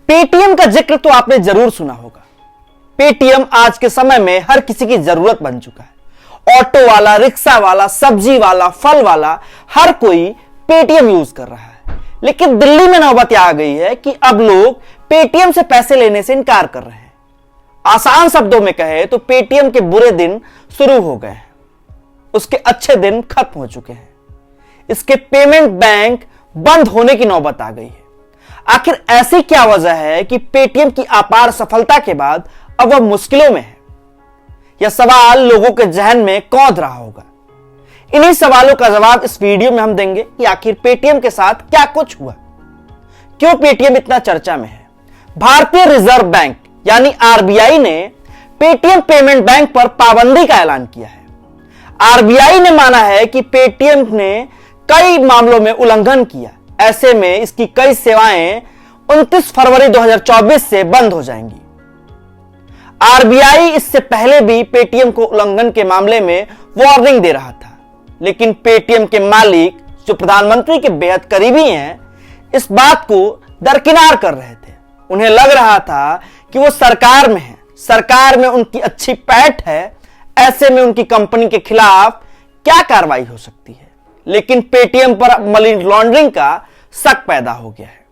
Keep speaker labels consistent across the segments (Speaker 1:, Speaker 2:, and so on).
Speaker 1: Paytm का जिक्र तो आपने जरूर सुना होगा। पेटीएम आज के समय में हर किसी की जरूरत बन चुका है। ऑटो वाला, रिक्शा वाला, सब्जी वाला, फल वाला, हर कोई पेटीएम यूज कर रहा है। लेकिन दिल्ली में नौबत आ गई है कि अब लोग पेटीएम से पैसे लेने से इनकार कर रहे हैं। आसान शब्दों में कहे तो पेटीएम के बुरे दिन शुरू हो गए हैं, उसके अच्छे दिन खत्म हो चुके हैं। इसके पेमेंट बैंक बंद होने की नौबत आ गई है। आखिर ऐसी क्या वजह है कि पेटीएम की अपार सफलता के बाद अब वह मुश्किलों में है? यह सवाल लोगों के जहन में कौंध रहा होगा। इन्हीं सवालों का जवाब इस वीडियो में हम देंगे कि आखिर पेटीएम के साथ क्या कुछ हुआ, क्यों पेटीएम इतना चर्चा में है। भारतीय रिजर्व बैंक यानी आरबीआई ने पेटीएम पेमेंट बैंक पर पाबंदी का ऐलान किया है। आरबीआई ने माना है कि पेटीएम ने कई मामलों में उल्लंघन किया। ऐसे में इसकी कई सेवाएं 29 फरवरी 2024 से बंद हो जाएंगी। आरबीआई इससे पहले भी पेटीएम को उल्लंघन के मामले में वार्निंग दे रहा था, लेकिन पेटीएम के मालिक जो प्रधानमंत्री के बेहद करीबी हैं, इस बात को दरकिनार कर रहे थे। उन्हें लग रहा था कि वो सरकार में है, सरकार में उनकी अच्छी पैठ है, ऐसे में उनकी कंपनी के खिलाफ क्या कार्रवाई हो सकती है। लेकिन पेटीएम पर मनी लॉन्ड्रिंग का शक पैदा हो गया है।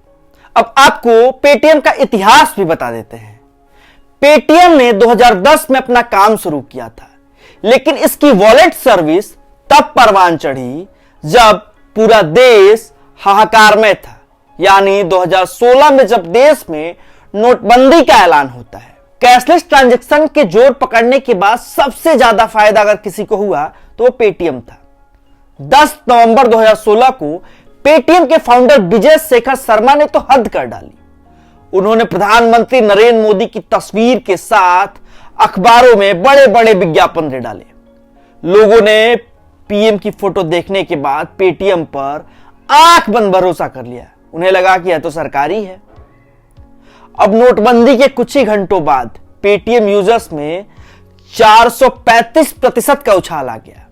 Speaker 1: अब आपको पेटीएम का इतिहास भी बता देते हैं। पेटीएम ने 2010 में अपना काम शुरू किया था, लेकिन इसकी वॉलेट सर्विस तब परवान चढ़ी जब पूरा देश हाहाकार में था। यानी 2016 में जब देश में नोटबंदी का ऐलान होता है। कैशलेस ट्रांजैक्शन के जोर पकड़ने के बाद सबसे ज्यादा फायदा अगर किसी को हुआ तो वो पेटीएम था। 10 नवंबर 2016 को पेटीएम के फाउंडर विजय शेखर शर्मा ने तो हद कर डाली। उन्होंने प्रधानमंत्री नरेंद्र मोदी की तस्वीर के साथ अखबारों में बड़े बड़े विज्ञापन दे डाले। लोगों ने पीएम की फोटो देखने के बाद पेटीएम पर आंख बंद भरोसा कर लिया। उन्हें लगा कि यह तो सरकारी है। अब नोटबंदी के कुछ ही घंटों बाद पेटीएम यूजर्स में 435% का उछाल आ गया,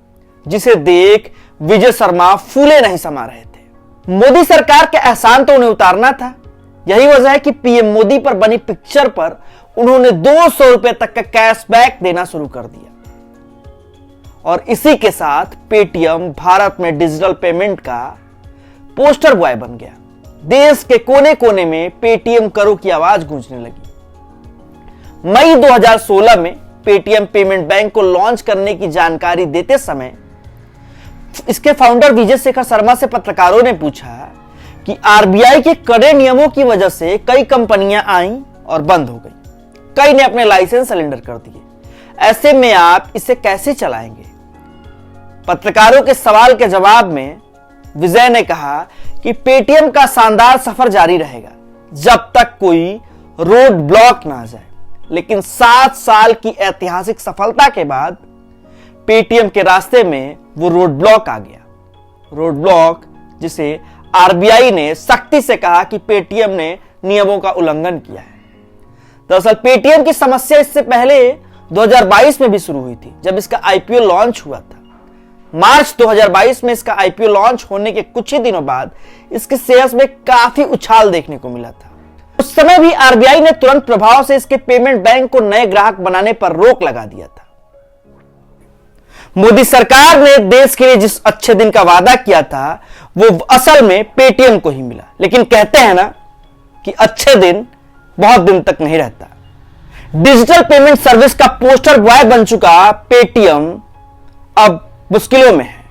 Speaker 1: जिसे देख विजय शर्मा फूले नहीं समा रहे थे। मोदी सरकार के एहसान तो उन्हें उतारना था। यही वजह है कि पीएम मोदी पर बनी पिक्चर पर उन्होंने 200 रुपए तक का कैशबैक देना शुरू कर दिया। और इसी के साथ पेटीएम भारत में डिजिटल पेमेंट का पोस्टर बॉय बन गया। देश के कोने कोने में पेटीएम करो की आवाज गूंजने लगी। मई 2016 में पेटीएम पेमेंट बैंक को लॉन्च करने की जानकारी देते समय इसके फाउंडर विजय शेखर शर्मा से पत्रकारों ने पूछा कि आरबीआई के कड़े नियमों की वजह से कई कंपनियां आईं और बंद हो गई। कई ने अपने लाइसेंस सरेंडर कर दिए। ऐसे में आप इसे कैसे चलाएंगे? पत्रकारों के सवाल के जवाब में विजय ने कहा कि पेटीएम का शानदार सफर जारी रहेगा जब तक कोई रोड ब्लॉक ना आ जाए। लेकिन 7 साल की ऐतिहासिक सफलता के बाद पेटीएम के रास्ते में वो रोड ब्लॉक आ गया। रोड ब्लॉक जिसे आरबीआई ने सख्ती से कहा कि पेटीएम ने नियमों का उल्लंघन किया है। दरअसल पेटीएम की समस्या इससे पहले 2022 में भी शुरू हुई थी, जब इसका आईपीओ लॉन्च हुआ था। मार्च 2022 में इसका आईपीओ लॉन्च होने के कुछ ही दिनों बाद इसके शेयर्स में काफी उछाल देखने को मिला था। उस समय भी आरबीआई ने तुरंत प्रभाव से इसके पेमेंट बैंक को नए ग्राहक बनाने पर रोक लगा दिया था। मोदी सरकार ने देश के लिए जिस अच्छे दिन का वादा किया था वो असल में पेटीएम को ही मिला। लेकिन कहते हैं ना कि अच्छे दिन बहुत दिन तक नहीं रहता। डिजिटल पेमेंट सर्विस का पोस्टर बॉय बन चुका पेटीएम अब मुश्किलों में है।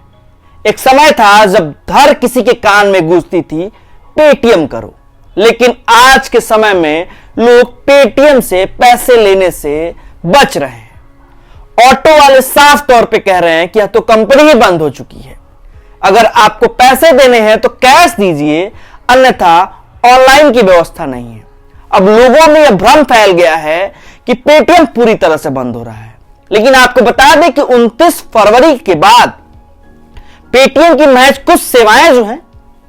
Speaker 1: एक समय था जब हर किसी के कान में गूंजती थी पेटीएम करो, लेकिन आज के समय में लोग पेटीएम से पैसे लेने से बच रहे हैं। ऑटो वाले साफ तौर पे कह रहे हैं कि यह तो कंपनी ही बंद हो चुकी है। अगर आपको पैसे देने हैं तो कैश दीजिए, अन्यथा ऑनलाइन की व्यवस्था नहीं है। अब लोगों में यह भ्रम फैल गया है कि पेटीएम पूरी तरह से बंद हो रहा है। लेकिन आपको बता दें कि 29 फरवरी के बाद पेटीएम की महज कुछ सेवाएं जो हैं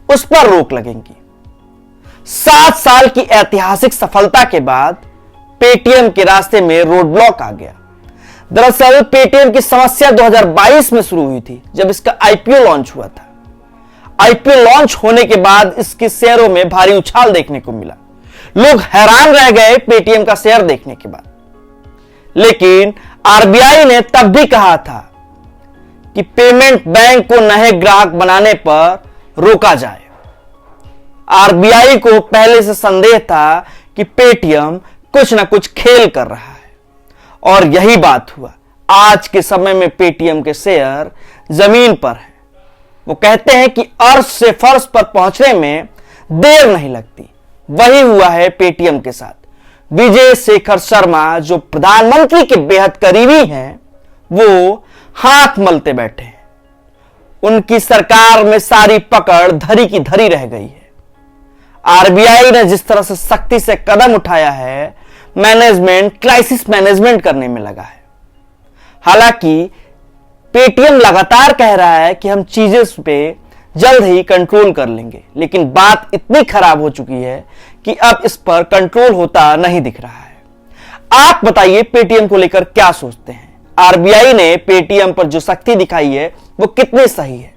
Speaker 1: उस पर रोक लगेंगी। 7 साल की ऐतिहासिक सफलता के बाद पेटीएम के रास्ते में रोड ब्लॉक आ गया। दरअसल पेटीएम की समस्या 2022 में शुरू हुई थी, जब इसका आईपीओ लॉन्च हुआ था। आईपीओ लॉन्च होने के बाद इसके शेयरों में भारी उछाल देखने को मिला। लोग हैरान रह गए पेटीएम का शेयर देखने के बाद। लेकिन आरबीआई ने तब भी कहा था कि पेमेंट बैंक को नए ग्राहक बनाने पर रोका जाए। आरबीआई को पहले से संदेह था कि पेटीएम कुछ ना कुछ खेल कर रहा है, और यही बात हुआ। आज के समय में पेटीएम के शेयर जमीन पर हैं। वो कहते हैं कि अर्श से फर्श पर पहुंचने में देर नहीं लगती। वही हुआ है पेटीएम के साथ। विजय शेखर शर्मा, जो प्रधानमंत्री के बेहद करीबी हैं, वो हाथ मलते बैठे हैं। उनकी सरकार में सारी पकड़ धरी की धरी रह गई है। आरबीआई ने जिस तरह से सख्ती से कदम उठाया है, मैनेजमेंट क्राइसिस मैनेजमेंट करने में लगा है। हालांकि पेटीएम लगातार कह रहा है कि हम चीजें पे जल्द ही कंट्रोल कर लेंगे, लेकिन बात इतनी खराब हो चुकी है कि अब इस पर कंट्रोल होता नहीं दिख रहा है। आप बताइए पेटीएम को लेकर क्या सोचते हैं? आरबीआई ने पेटीएम पर जो सख्ती दिखाई है वो कितनी सही है?